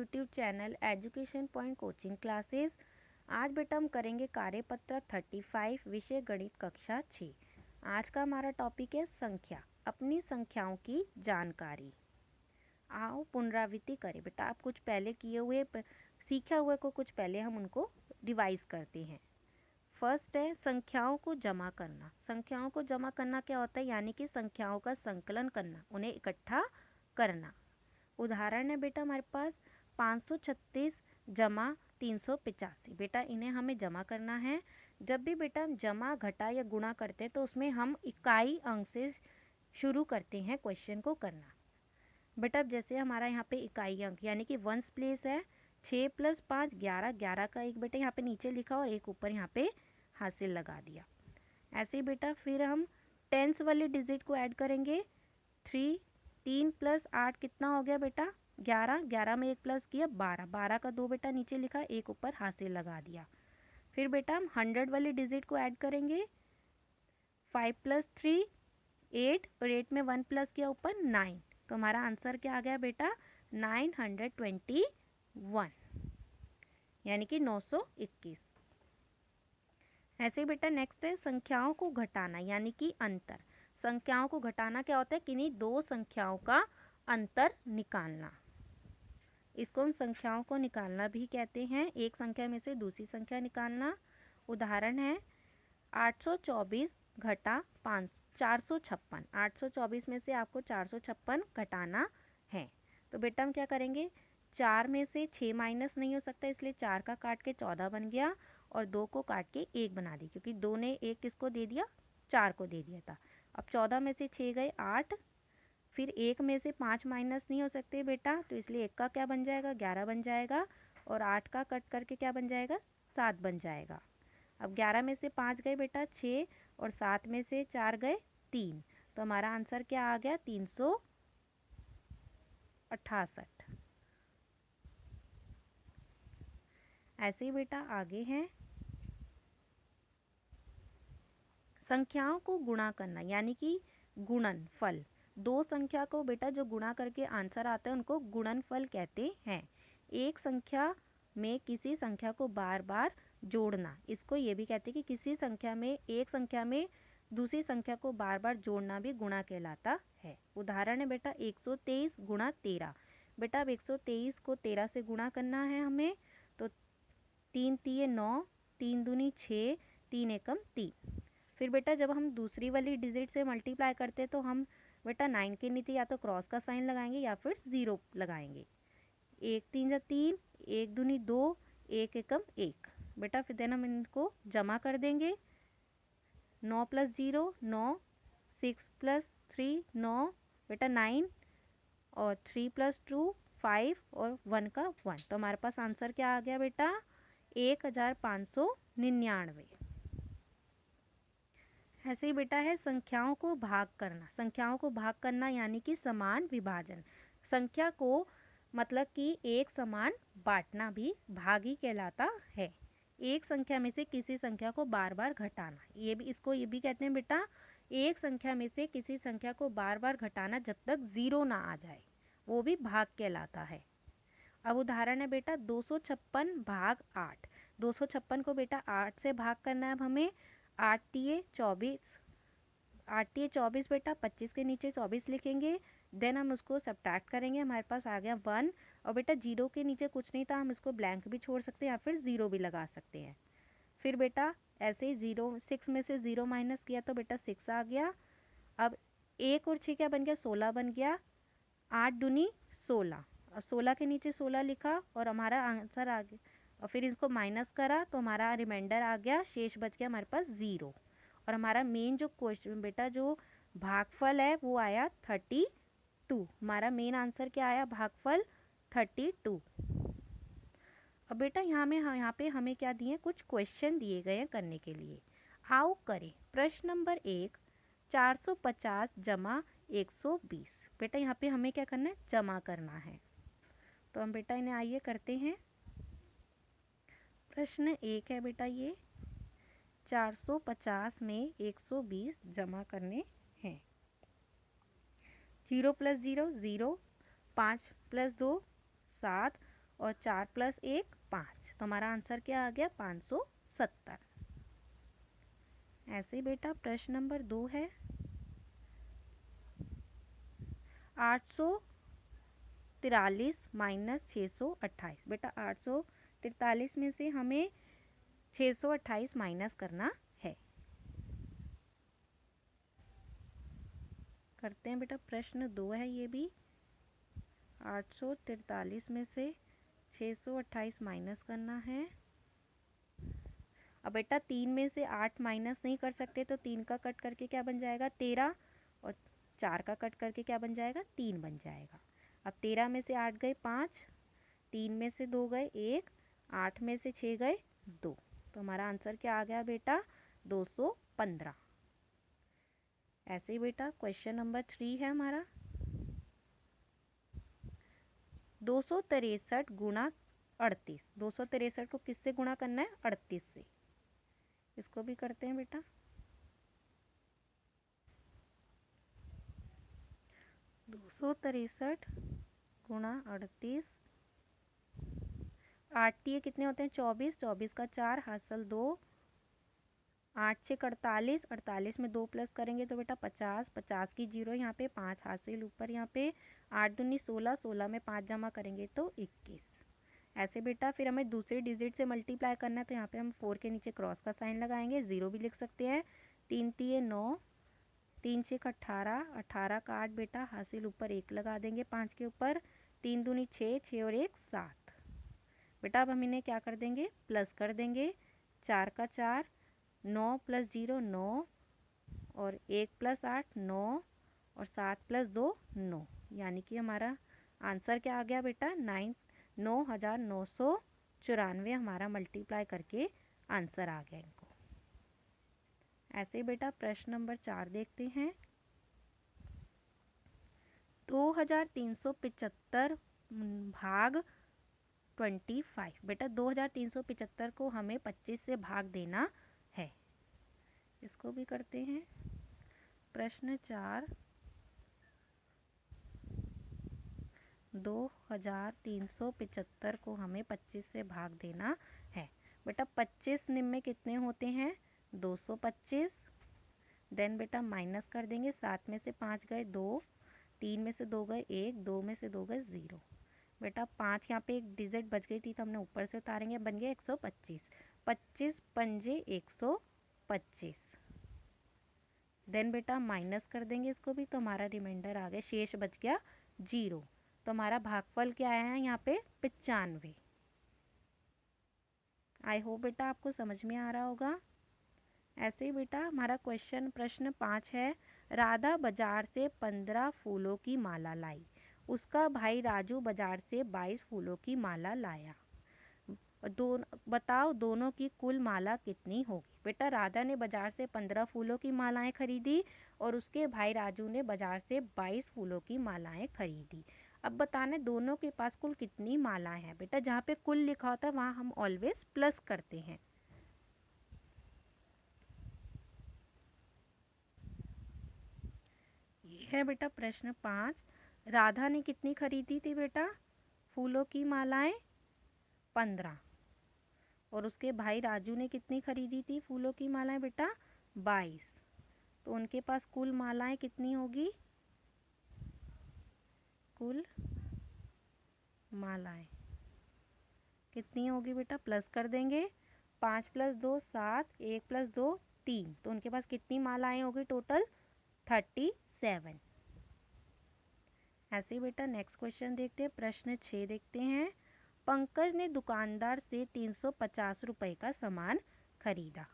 YouTube channel education point coaching classes. आज बेटा हम करेंगे कार्यपत्र 35 विषय गणित कक्षा 6। आज का हमारा टॉपिक है संख्या, अपनी संख्याओं की जानकारी। आओ पुनरावृत्ति करें बेटा, आप कुछ पहले किए हुए सीखे हुए को कुछ पहले हम उनको रिवाइज करते हैं। फर्स्ट है संख्याओं को जमा करना। संख्याओं को जमा करना क्या होता है, यानी कि संख्याओं का संकलन करना, उन्हें इकट्ठा करना। उदाहरण है बेटा हमारे पास 536 जमा 385। बेटा इन्हें हमें जमा करना है। जब भी बेटा हम जमा घटा या गुणा करते हैं तो उसमें हम इकाई अंक से शुरू करते हैं क्वेश्चन को करना। बेटा जैसे हमारा यहाँ पे इकाई अंक यानी कि वंस प्लेस है 6 + 5 11, 11 का एक बेटा यहाँ पे नीचे लिखा और एक ऊपर यहाँ पे हासिल लगा दिया। ऐसे ही बेटा फिर हम टेंस वाले डिजिट को ऐड करेंगे। 3 + 8 कितना हो गया बेटा 11, 11 में एक प्लस किया 12, 12 का 2 बेटा नीचे लिखा एक ऊपर हासिल लगा दिया। फिर बेटा हम 100 वाले डिजिट को ऐड करेंगे। 5 + 3 8 और 8 में 1 प्लस किया ऊपर 9, तो हमारा आंसर क्या आ गया बेटा 921 यानी कि 921। ऐसे ही बेटा नेक्स्ट है संख्याओं को घटाना यानी कि अंतर। संख्याओं को घटाना क्या होता है, किन्हीं दो संख्याओं का अंतर निकालना। इसको हम संख्याओं को निकालना भी कहते हैं, एक संख्या में से दूसरी संख्या निकालना। उदाहरण है 824 घटा 456। 824 में से आपको 456 घटाना है। तो बेटा हम क्या करेंगे, 4 में से 6 माइनस नहीं हो सकता, इसलिए 4 का काट के 14 बन गया और 2 को काट के 1 बना दी, क्योंकि 2 ने 1 किसको दे दिया, 4 को दे दिया था। अब 14 में से 6 गए 8, फिर 1 में से 5 माइनस नहीं हो सकते बेटा, तो इसलिए 1 का क्या बन जाएगा 11 बन जाएगा और 8 का कट करके क्या बन जाएगा 7 बन जाएगा। अब 11 में से 5 गए बेटा 6 और 7 में से 4 गए 3, तो हमारा आंसर क्या आ गया 368। ऐसे ही बेटा आगे हैं संख्याओं को गुणा करना यानी कि गुणनफल। दो संख्या को बेटा जो गुणा करके आंसर आता है उनको गुणनफल कहते हैं। एक संख्या में किसी संख्या को बार बार जोड़ना, इसको ये भी कहते हैं कि किसी संख्या में एक संख्या में दूसरी संख्या को बार बार जोड़ना भी गुणा कहलाता है। उदाहरण है बेटा 123 × 13। बेटा अब 123 को 13 से गुणा करना है हमें, तो 3 × 9, 3 दूनी 6, 3 एकम 3। फिर बेटा जब हम दूसरी वाली डिजिट से मल्टीप्लाई करते हैं तो हम बेटा 9 के नीचे या तो क्रॉस का साइन लगाएंगे या फिर 0 लगाएंगे। 1 × 3 = 3, 1 दूनी 2, 1 एकम 1। बेटा फिर देन हम इनको जमा कर देंगे। 9 + 0 9, 6 + 3 9, बेटा 9 और 3 + 2 5 और 1 का 1, तो हमारे पास आंसर क्या आ गया बेटा 1599। ऐसे ही बेटा है संख्याओं को भाग करना। संख्याओं को भाग करना यानी कि समान विभाजन। संख्या को मतलब कि एक समान बांटना भी भाग ही कहलाता है। एक संख्या में से किसी संख्या को बार बार घटाना, ये भी कहते हैं बेटा एक संख्या में से किसी संख्या को बार बार घटाना जब तक 0 ना आ जाए, वो भी भाग कहलाता है। अब उदाहरण है बेटा 256 भाग 8। 256 को बेटा 8 से भाग करना है अब हमें। 8 × 24, 8 × 24 बेटा 25 के नीचे 24 लिखेंगे। देन हम उसको सब्ट्रैक्ट करेंगे, हमारे पास आ गया 1। और बेटा 0 के नीचे कुछ नहीं था, हम इसको ब्लैंक भी छोड़ सकते हैं या फिर 0 भी लगा सकते हैं। फिर बेटा ऐसे ही 6 में से 0 माइनस किया तो बेटा 6 आ गया। अब 1 और 6 क्या बन गया 16 बन गया। 8 दूनी 16 और 16 के नीचे 16 लिखा और हमारा आंसर आ गया। और फिर इसको माइनस करा तो हमारा रिमाइंडर आ गया, शेष बच गया हमारे पास 0। और हमारा मेन जो क्वेश्चन बेटा जो भागफल है वो आया 32। हमारा मेन आंसर क्या आया भागफल 32। अब बेटा यहाँ पे हमें क्या दिए, कुछ क्वेश्चन दिए गए हैं करने के लिए। आओ करें। प्रश्न नंबर 1 450 जमा 120। बेटा यहाँ पे हमें क्या करना है, जमा करना है। तो हम बेटा इन्हें आइए करते हैं। प्रश्न 1 है बेटा ये 450 में 120 जमा करने हैं। 0 + 0 0, 5 + 2 7 और 4 प्लस 1 5, तो हमारा आंसर क्या आ गया 570। ऐसे बेटा प्रश्न नंबर 2 है 843 माइनस 628। बेटा 843 में से हमें 628 माइनस करना है। करते हैं बेटा, प्रश्न 2 है ये भी। 843 में से 628 माइनस करना है। अब बेटा 3 में से 8 माइनस नहीं कर सकते, तो 3 का कट करके क्या बन जाएगा 13, और 4 का कट करके क्या बन जाएगा 3 बन जाएगा। अब 13 में से 8 गए 5, 3 में से 2 गए 1, 8 में से 6 गए 2, तो हमारा आंसर क्या आ गया बेटा 215। ऐसे ही बेटा क्वेश्चन नंबर 3 है हमारा 263 गुणा 38। 263 को किससे गुणा करना है 38 से। इसको भी करते हैं बेटा। 263 गुणा 38, 8 ये कितने होते हैं 24, 24 का 4 हासिल 2, 8 से 48, 48 में 2 प्लस करेंगे तो बेटा 50, 50 की 0 यहाँ पे 5 हासिल ऊपर यहाँ पे 8 दूनी 16, 16 में 5 जमा करेंगे तो 21। ऐसे बेटा फिर हमें दूसरे डिजिट से मल्टीप्लाई करना है, तो यहाँ पे हम 4 के नीचे क्रॉस का साइन लगाएंगे, 0 भी लिख सकते हैं। 3 तिये 9, 3 6 18, 18 का 8 बेटा हासिल ऊपर 1 लगा देंगे 5 के ऊपर, 3 दूनी 6, 6 और 1 7। बेटा अब हम इन्हें क्या कर देंगे प्लस कर देंगे। 4 का 4, 9 प्लस 0 9, और 1 प्लस 8 9, और 7 प्लस 2 9, यानी कि हमारा आंसर क्या आ गया बेटा 9,994 हमारा मल्टीप्लाई करके आंसर आ गया इनको। ऐसे ही बेटा प्रश्न नंबर 4 देखते हैं 2375 भाग 25। बेटा 2375 को हमें 25 से भाग देना है। इसको भी करते हैं। प्रश्न 4 2375 को हमें 25 से भाग देना है। बेटा 25 निम्न में कितने होते हैं 225। देन बेटा माइनस कर देंगे, 7 में से 5 गए 2, 3 में से 2 गए 1, 2 में से 2 गए 0। बेटा 5 यहाँ पे एक डिजिट बच गई थी तो हमने ऊपर से उतारेंगे, बन गया 125। 25 पंजे 125। देन बेटा माइनस कर देंगे इसको भी, तो हमारा रिमाइंडर आ गया, शेष बच गया 0। तो हमारा भागफल क्या आया है यहाँ पे 95। आई होप बेटा आपको समझ में आ रहा होगा। ऐसे ही बेटा हमारा प्रश्न 5 है राधा बाजार से 15 फूलों की माला लाई, उसका भाई राजू बाजार से 22 फूलों की माला लाया। बताओ दोनों की कुल माला कितनी होगी। बेटा राधा ने बाजार से 15 फूलों की मालाएं खरीदी और उसके भाई राजू ने बाजार से 22 फूलों की मालाएं खरीदी। अब बताना दोनों के पास कुल कितनी मालाएं हैं। बेटा जहाँ पे कुल लिखा होता है वहाँ हम ऑलवेज प्लस करते हैं। ये है बेटा प्रश्न 5। राधा ने कितनी खरीदी थी बेटा फूलों की मालाएं 15, और उसके भाई राजू ने कितनी खरीदी थी फूलों की मालाएं बेटा 22। तो उनके पास कुल मालाएं कितनी होगी, कुल मालाएं कितनी होगी बेटा प्लस कर देंगे, 5 प्लस 2 7, 1 प्लस 2 3, तो उनके पास कितनी मालाएं होगी टोटल 37। ऐसे ही बेटा नेक्स्ट क्वेश्चन देखते हैं। प्रश्न 6 देखते हैं। पंकज ने दुकानदार से 350 रुपए का सामान खरीदा,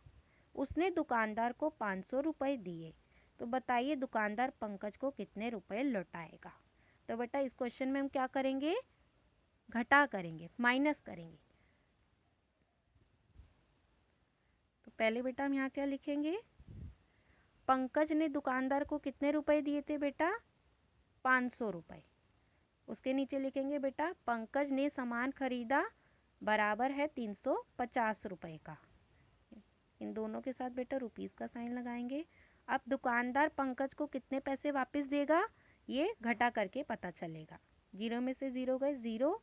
उसने दुकानदार को 500 रुपए दिए, तो बताइए दुकानदार पंकज को कितने रुपए लौटाएगा। तो बेटा इस क्वेश्चन में हम क्या करेंगे घटा करेंगे, माइनस करेंगे। तो पहले बेटा हम यहाँ क्या लिखेंगे, पंकज ने दुकानदार को कितने रुपए दिए थे बेटा 500 रुपए। उसके नीचे लिखेंगे बेटा पंकज ने सामान खरीदा बराबर है 350 रुपए का। इन दोनों के साथ बेटा रुपीस का साइन लगाएंगे। अब दुकानदार पंकज को कितने पैसे वापस देगा ये घटा करके पता चलेगा। 0 में से 0 गए 0,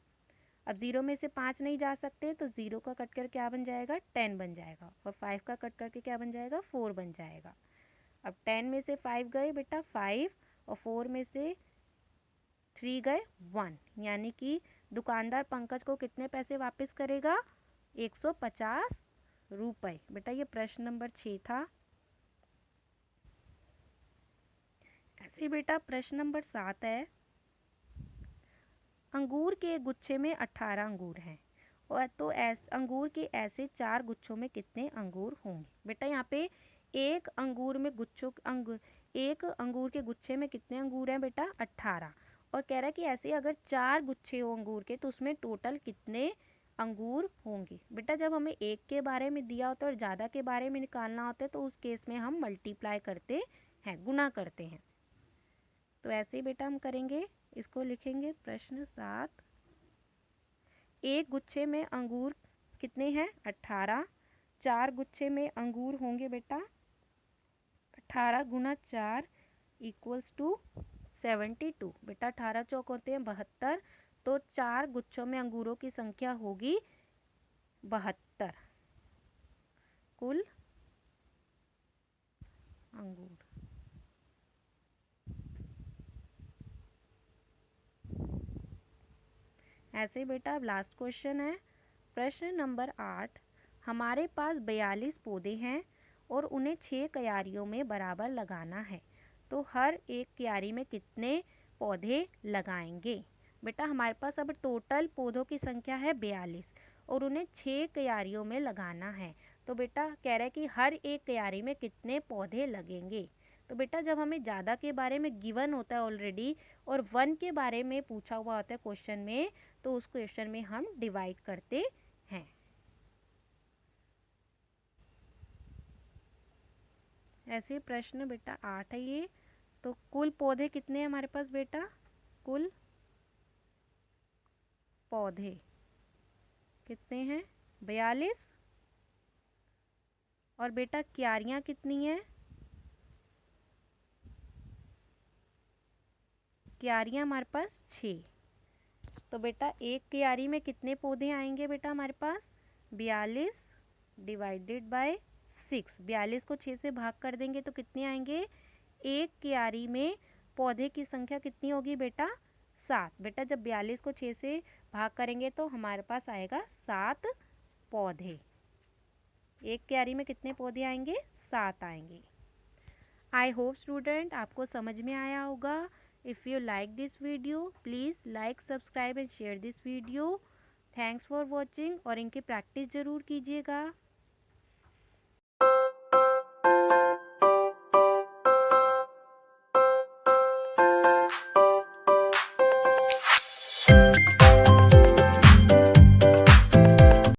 अब 0 में से 5 नहीं जा सकते तो 0 का कट कर क्या बन जाएगा 10 बन जाएगा, और 5 का कट करके क्या बन जाएगा 4 बन जाएगा। अब 10 में से 5 गए बेटा 5, और 4 में से 3 गए 1, यानी कि दुकानदार पंकज को कितने पैसे वापस करेगा 150 रुपए। बेटा ये प्रश्न नंबर 6 था। ऐसे बेटा प्रश्न नंबर 7 है, अंगूर के गुच्छे में 18 अंगूर हैं, और तो अंगूर के ऐसे 4 गुच्छों में कितने अंगूर होंगे। बेटा यहाँ पे एक अंगूर के गुच्छे में कितने अंगूर हैं बेटा 18, और कह रहा है कि ऐसे अगर 4 गुच्छे हो अंगूर के तो उसमें टोटल कितने अंगूर होंगे। बेटा जब हमें एक के बारे में दिया होता है और ज़्यादा के बारे में निकालना होता है तो उस केस में हम मल्टीप्लाई करते हैं, गुना करते हैं। तो ऐसे ही बेटा हम करेंगे, इसको लिखेंगे प्रश्न 7। एक गुच्छे में अंगूर कितने हैं 18, 4 गुच्छे में अंगूर होंगे बेटा 18 गुना 4 इक्वल्स टू 72। बेटा 18 चौक होते हैं 72, तो 4 गुच्छों में अंगूरों की संख्या होगी 72 कुल अंगूर। ऐसे बेटा अब लास्ट क्वेश्चन है, प्रश्न नंबर 8। हमारे पास 42 पौधे हैं और उन्हें 6 क्यारियों में बराबर लगाना है, तो हर एक क्यारी में कितने पौधे लगाएंगे। बेटा हमारे पास अब टोटल पौधों की संख्या है 42 और उन्हें 6 क्यारियों में लगाना है, तो बेटा कह रहा है कि हर एक क्यारी में कितने पौधे लगेंगे। तो बेटा जब हमें ज़्यादा के बारे में गिवन होता है ऑलरेडी और 1 के बारे में पूछा हुआ होता है क्वेश्चन में, तो उस क्वेश्चन में हम डिवाइड करते हैं। ऐसे प्रश्न बेटा 8 है ये। तो कुल पौधे कितने हैं हमारे पास बेटा, कुल पौधे कितने हैं 42, और बेटा क्यारियां कितनी हैं, क्यारियां हमारे पास 6। तो बेटा एक क्यारी में कितने पौधे आएंगे बेटा हमारे पास 42 डिवाइडेड बाय 6। 42 को 6 से भाग कर देंगे तो कितने आएंगे, एक क्यारी में पौधे की संख्या कितनी होगी बेटा 7। बेटा जब 42 को 6 से भाग करेंगे तो हमारे पास आएगा 7 पौधे। एक क्यारी में कितने पौधे आएंगे 7 आएंगे। आई होप स्टूडेंट आपको समझ में आया होगा। If you like this video please like subscribe and share this video. Thanks for watching, और इनकी प्रैक्टिस ज़रूर कीजिएगा।